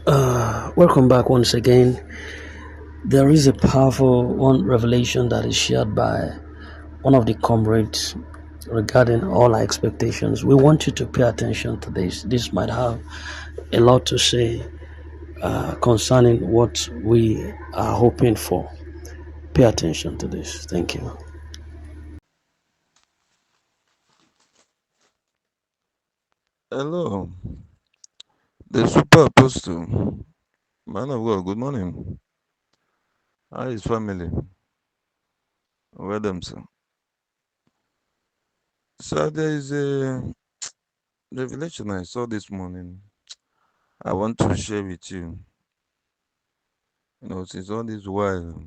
Welcome back once again. There is a powerful one revelation that is shared by one of the comrades regarding all our expectations. We want you to pay attention to this. This might have a lot to say concerning what we are hoping for. Pay attention to this. Thank you. Hello, the super apostle, man of God. Good morning. How is family? Where them, sir? So there is a revelation I saw this morning. I want to share with you. Since all this while,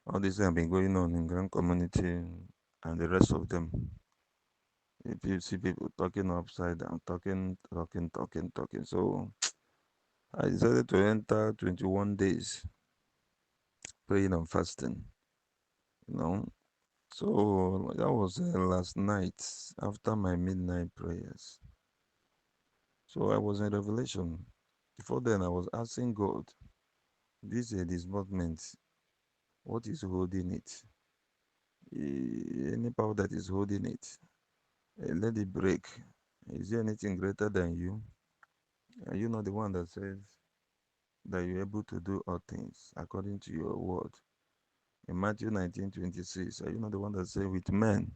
all this have been going on in grand community and the rest of them. If you see people talking upside down, talking. So I decided to enter 21 days praying and fasting. You know, So that was last night after my midnight prayers. So I was in Revelation. Before then, I was asking God, this disbursement, what is holding it? Any power that is holding it, let it break. Is there anything greater than you? Are you not the one that says that you're able to do all things according to your word? In Matthew 19:26, are you not the one that says, with men,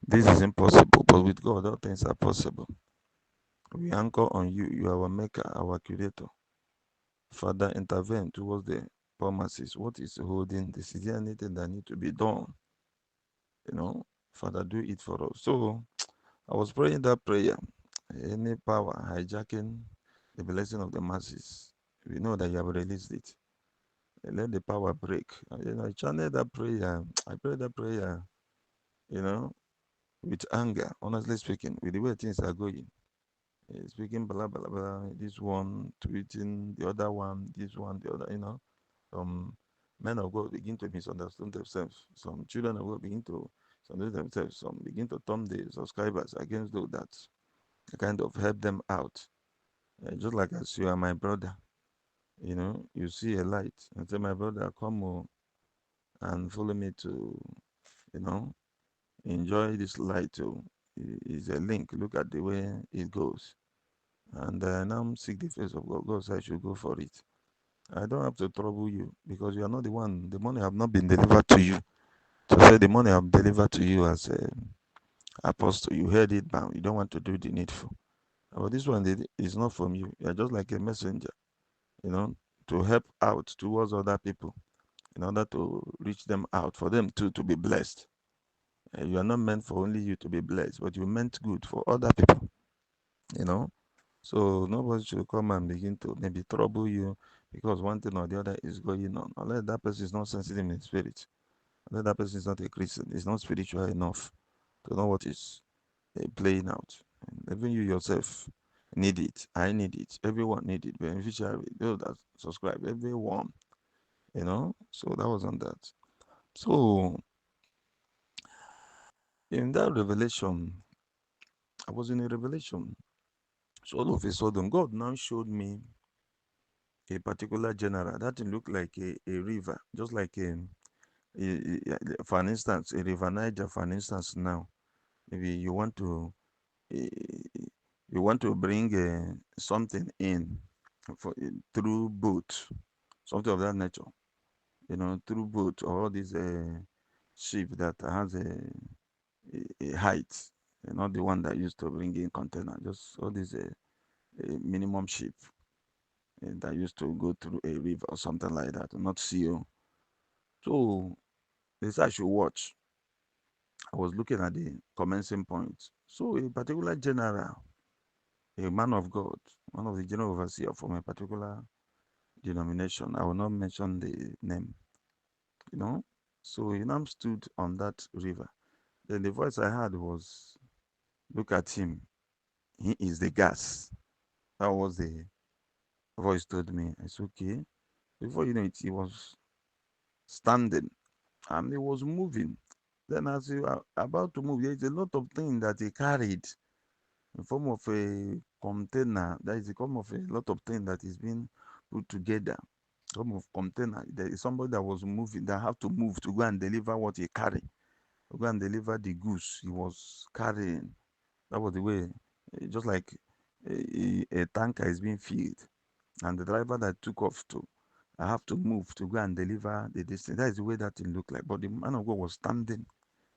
this is impossible, but with God, all things are possible? We anchor on you. You are our maker, our creator. Father, intervene towards the promises. What is holding this? Is there anything that need to be done? Father, do it for us. So I was praying that prayer. Any power hijacking the blessing of the masses, we know that you have released it. Let the power break. I channeled that prayer. I prayed that prayer, you know, with anger, honestly speaking, with the way things are going. Speaking blah blah blah, this one tweeting, the other one, this one, the other. Some men of God begin to misunderstand themselves. Some children of God begin to misunderstand themselves. Some begin to turn the subscribers against those that kind of help them out. Just like as you are my brother, you see a light and say, my brother, come and follow me to, you know, enjoy this light too. Is a link. Look at the way it goes. And now seek the face of God. God said I should go for it. I don't have to trouble you because you are not the one. The money have not been delivered to you. So say the money I've delivered to you as a apostle. You heard it bound. You don't want to do the needful. But this one is not from you. You're just like a messenger, you know, to help out towards other people in order to reach them out, for them too to be blessed. You are not meant for only you to be blessed, but you meant good for other people, you know. So nobody should come and begin to maybe trouble you because one thing or the other is going on. Unless that person is not sensitive in spirit, unless that person is not a Christian, is not spiritual enough to know what is playing out. And even you yourself need it. I need it. Everyone need it. Beneficiary, those that subscribe, everyone, So that was on that. So in that revelation, I was in a revelation. So all of a sudden, God now showed me a particular general. That thing looked like a river, just like for an instance, a river Niger, for an instance now. Maybe eh, you want to bring something in through boat, something of that nature, through boat or all these ship that has a height, not the one that used to bring in container, just all these minimum ship that used to go through a river or something like that, not seal. So this I should watch. I was looking at the commencing point. So a particular general, a man of God, one of the general overseer from a particular denomination. I will not mention the name, you know. So he now stood on that river. Then the voice I heard was, look at him. He is the gas. That was the voice told me. I said, okay. Before you know it, he was standing and he was moving. Then as he was about to move, there is a lot of things that he carried in form of a container. That is a form of a lot of things that is being put together. Form of container. There is somebody that was moving, that have to move to go and deliver what he carry. To go and deliver the goods he was carrying. That was the way, just like a tanker is being filled, and the driver that took off to, I have to move to go and deliver the distance. That is the way that thing looked like. But the man of God was standing.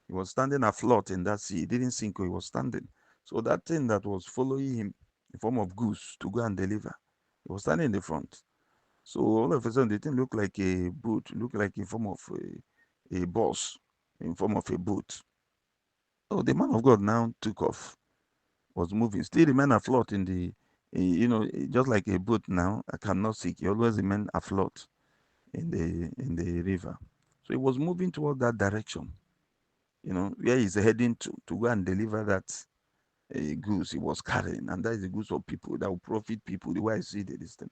He was standing afloat in that sea. He didn't sink, he was standing. So that thing that was following him in form of goods to go and deliver, he was standing in the front. So all of a sudden, the thing looked like a boat, looked like in form of a bus, in form of a boat. So the man of God now took off, was moving, still remain afloat in the, just like a boat now. I cannot sink. He always remain afloat in the river. So he was moving toward that direction, where he's heading to go and deliver that goods he was carrying, and that is the goods of people that will profit people. The way I see this thing.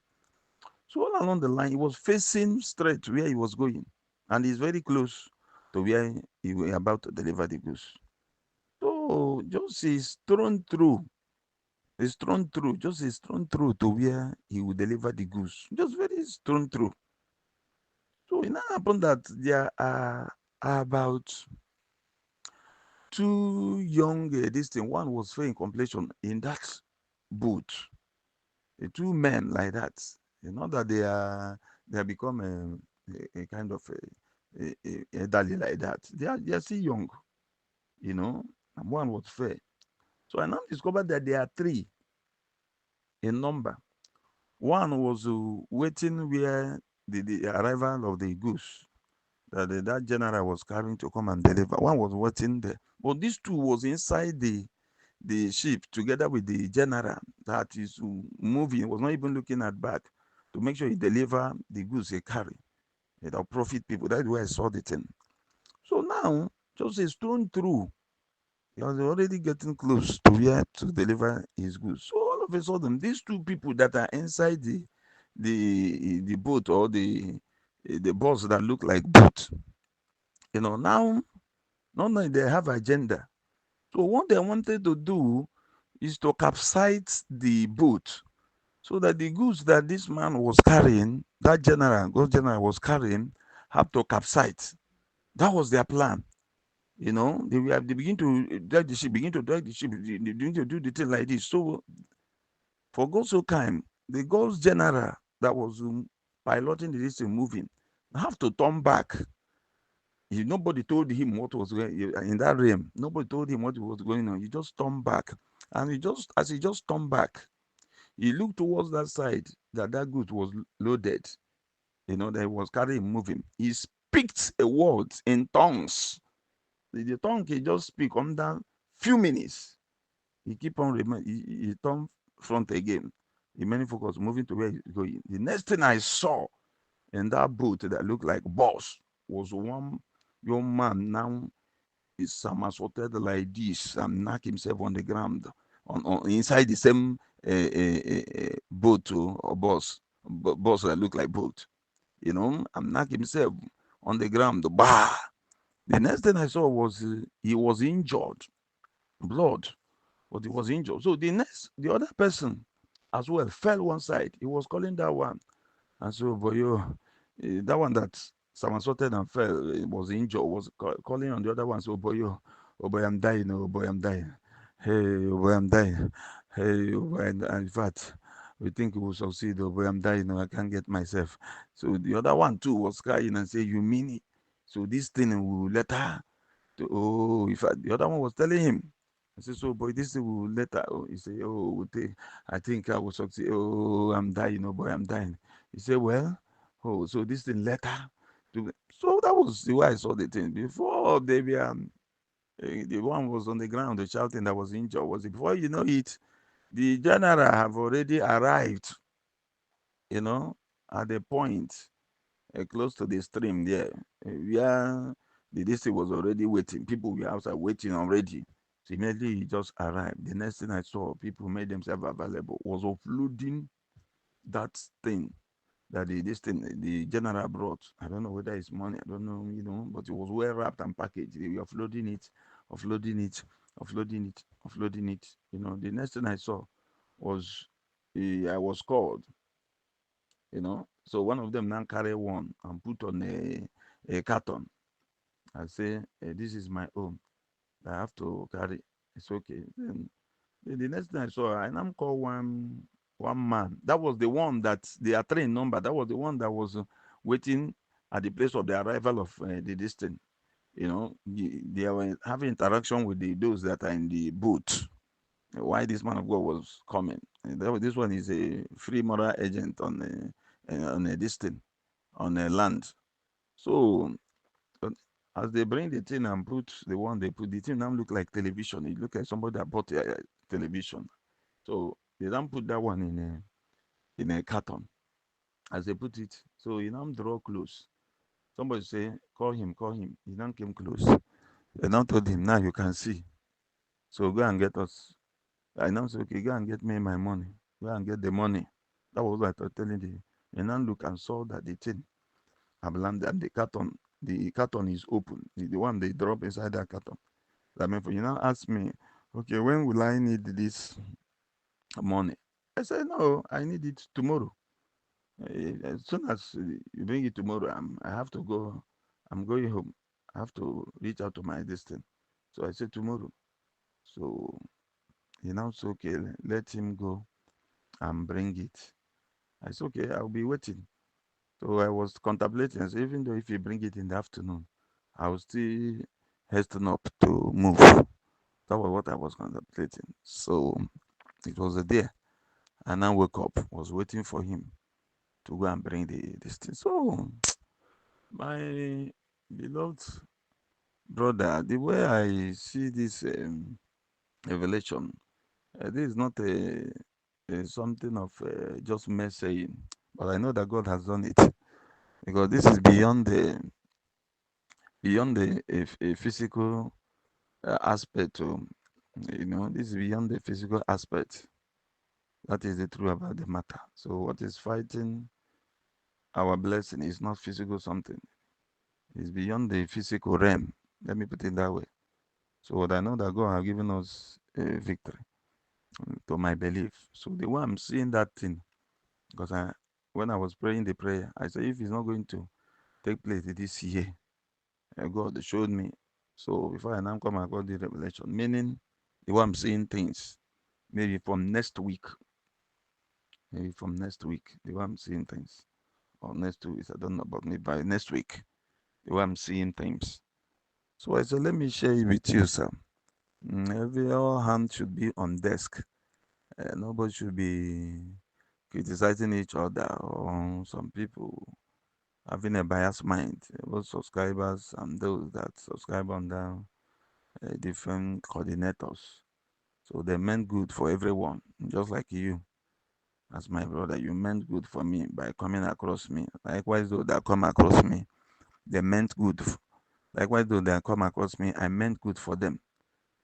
So all along the line, he was facing straight to where he was going, and he's very close to where he was about to deliver the goods. So just he's thrown through. He's thrown through. Just he's thrown through to where he will deliver the goods. Just very thrown through. So it now happened that there are about two young this thing. One was fair in completion in that boat. The two men like that. Not that they have become a kind of a elderly like that. They are still young, and one was fair. So I now discovered that there are three in number. One was waiting where the arrival of the goods that that general was carrying to come and deliver. One was waiting there, but these two was inside the ship together with the general that is moving. Was not even looking at back to make sure he deliver the goods he carry. That'll profit people. That's where I saw the thing. So now, just a stone through, he was already getting close to where to deliver his goods. So all of a sudden, these two people that are inside the boat, or the boats that look like boat, now not only they have agenda. So what they wanted to do is to capsize the boat, so that the goods that this man was carrying, that general was carrying, have to capsize. That was their plan. They begin to drag the ship, they begin to do the thing like this. So for God so kind, the God's general that was piloting the thing moving have to turn back. Nobody told him what was going in that realm. Nobody told him what was going on. He just turned back, and as he just turned back, he looked towards that side that goods was loaded. That he was carrying, moving. He speaks a word in tongues. The tongue he just speak under few minutes. He keep on he turn front again. The many focus moving to where he's going. The next thing I saw in that boat that looked like boss was one young man. Now is somersaulted like this and knock himself on the ground on inside the same boat, or boss that look like boat. And knock himself on the ground. Bah! The next thing I saw was he was injured, blood, but he was injured. So the other person as well fell one side. He was calling that one, and so boy, that one that somersaulted and fell, was injured, was calling on the other one. So boy, oh boy, I'm dying. Oh boy, I'm dying. Hey, oh boy, I'm dying. Hey, oh boy, and in fact, we think we will succeed. Oh boy, I'm dying. No, I can't get myself. So the other one too was crying and say, "You mean it? So this thing will let her." In fact, the other one was telling him. I said, "So boy, this thing will let her." Oh, he said, "Oh, I think I will succeed. Oh, I'm dying. Oh boy, I'm dying." He said, "Well, so this thing let her." So that was the way I saw the thing. Before they were, the one was on the ground, the shouting that was injured was before you know it, the general have already arrived, you know, at the point close to the stream there, where the district was already waiting. People were outside waiting already. So immediately he just arrived. The next thing I saw, people made themselves available, was offloading that thing that the general brought. I don't know whether it's money, I don't know, but it was well wrapped and packaged. They were offloading it, offloading it, offloading it, offloading it. The next thing I saw was I was called, So one of them now carry one and put on a carton. I say, this is my own. I have to carry. It's okay. Then the next thing I saw, I now call one man. That was the one that they are train number. That was the one that was waiting at the place of the arrival of the distant. They were having interaction with those that are in the boat. Why this man of God was coming? This one is a free moral agent on a distant on a land. So uh, as they bring the thing and put the one they put, the thing now look like television. It look like somebody that bought a television. So they don't put that one in a carton as they put it. So he now draw close. Somebody say, call him, call him. He now came close. They now told him, now you can see. So go and get us. I now say, okay, go and get me my money. Go and get the money. That was what I was telling you. He now look and saw that the thing have landed and the carton is open. The one they drop inside that carton. That mean for you now ask me, okay, when will I need this money? I said, no, I need it tomorrow. As soon as you bring it tomorrow, I have to go. I'm going home. I have to reach out to my destiny. So I said tomorrow. So he now said, okay, let him go and bring it. I said, okay, I'll be waiting. So I was contemplating. So even though if you bring it in the afternoon, I will still hasten up to move. That was what I was contemplating. So it was a day. And I woke up, was waiting for him to go and bring this thing. So my beloved brother, the way I see this revelation, this is not a something of just mere saying, but I know that God has done it because this is beyond a physical aspect. This is beyond the physical aspect. That is the truth about the matter. So what is fighting our blessing is not physical something. It's beyond the physical realm. Let me put it that way. So what I know that God has given us a victory to my belief. So the way I'm seeing that thing, because when I was praying the prayer, I said if it's not going to take place this year, God showed me. So before I now come across the revelation, meaning the way I'm seeing things, maybe from next week, the way I'm seeing things, or next 2 weeks, I don't know about me, by next week, the way I'm seeing things. So I said, let me share it with you, sir. Every all hand should be on desk. Nobody should be criticizing each other or some people having a biased mind. Both subscribers and those that subscribe under different coordinators. So they meant good for everyone, just like you, as my brother. You meant good for me by coming across me. Likewise, those that come across me, they meant good. Likewise, those that come across me, I meant good for them.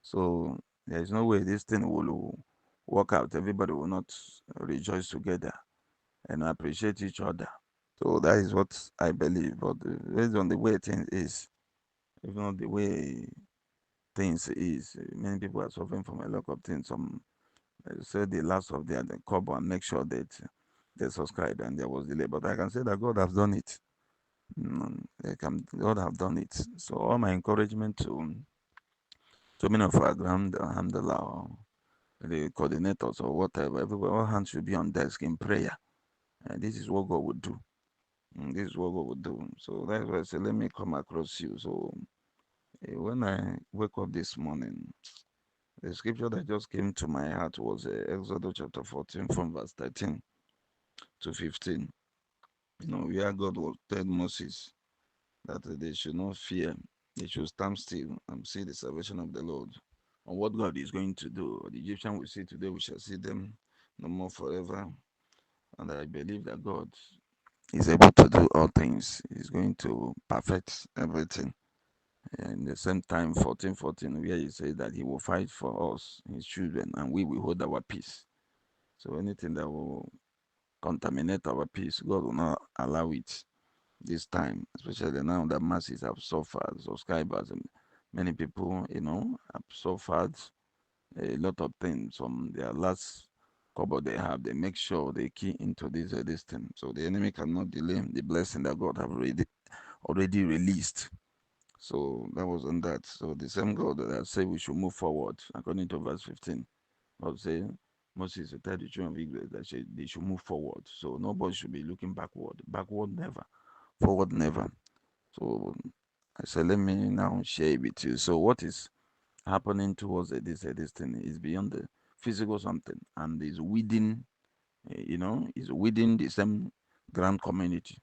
So there is no way this thing will work out. Everybody will not rejoice together and appreciate each other. So that is what I believe. But based on the way things is, if not the way things is, many people are suffering from a lot of things. Some say the last of their the cover and make sure that they subscribe and there was delay. But I can say that God has done it. God have done it. So all my encouragement to many of our ground alhamdulillah, or the coordinators or whatever, everywhere, all hands should be on desk in prayer. And this is what God would do. This is what God would do. So that's why I say, let me come across you. So when I wake up this morning, the scripture that just came to my heart was Exodus chapter 14 from verse 13 to 15. Where God was told Moses that they should not fear, they should stand still and see the salvation of the Lord. On what God is going to do. The Egyptian we see today, we shall see them no more forever. And I believe that God is able to do all things. He's going to perfect everything. And the same time, 14:14, where he says that he will fight for us, his children, and we will hold our peace. So anything that will contaminate our peace, God will not allow it this time, especially now that masses have suffered, subscribers, and many people, have suffered a lot of things from their last cupboard they have, they make sure they key into this thing, so the enemy cannot delay the blessing that God have already released. So that was on that. So the same God that said we should move forward, according to verse 15, God say Moses will tell the children of Israel that they should move forward. So nobody should be looking backward. Backward never. Forward never. So I said, let me now share it with you. So what is happening towards this thing is beyond the physical something, and is within, is within the same grand community.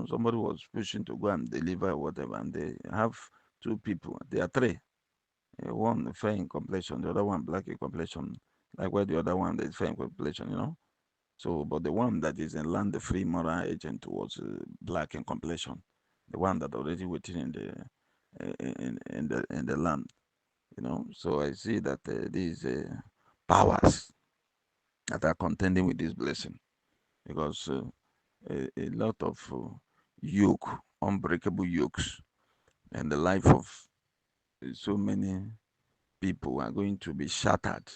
Somebody was pushing to go and deliver whatever, and they have two people. They are three. One fair in complexion, the other one black in complexion. Like where the other one is fair in complexion. So, but the one that is in land, the free moral agent was black in complexion. The one that already waiting in the land. So I see that these powers that are contending with this blessing, because a lot of yoke, unbreakable yokes, and the life of so many people are going to be shattered,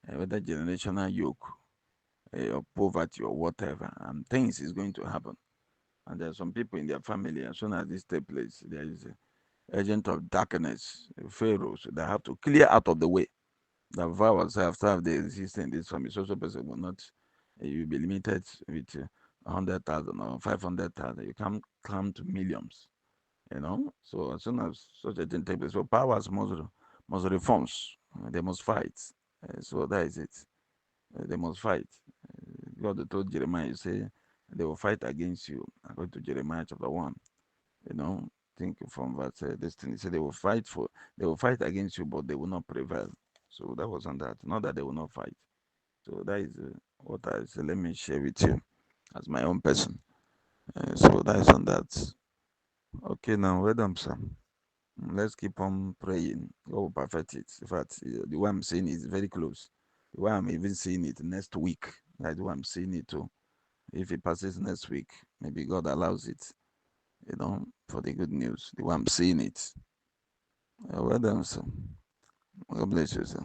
whether generational yoke or poverty or whatever, and things is going to happen. And there are some people in their family, as soon as this takes place, there is an agent of darkness, pharaohs that have to clear out of the way. The vows after they exist in this family, social person will not, you will be limited with 100,000 or 500,000. You can't come to millions. So as soon as such a thing takes place, so powers must reforms, they must fight. So that is it. They must fight. God told Jeremiah, you say, they will fight against you, according to Jeremiah chapter 1. You know, think from verse this thing. He said they will fight against you, but they will not prevail. So that was on that. Not that they will not fight. So that is what I say. Let me share with you as my own person. So that is on that. Okay, now, well done, sir. Let's keep on praying. God will perfect it. In fact, the way I'm saying it is very close. The way I'm even seeing it next week, that's the way I'm seeing it too. If it passes next week, maybe God allows it, for the good news. The way I'm seeing it. Well done, sir. God bless you, sir.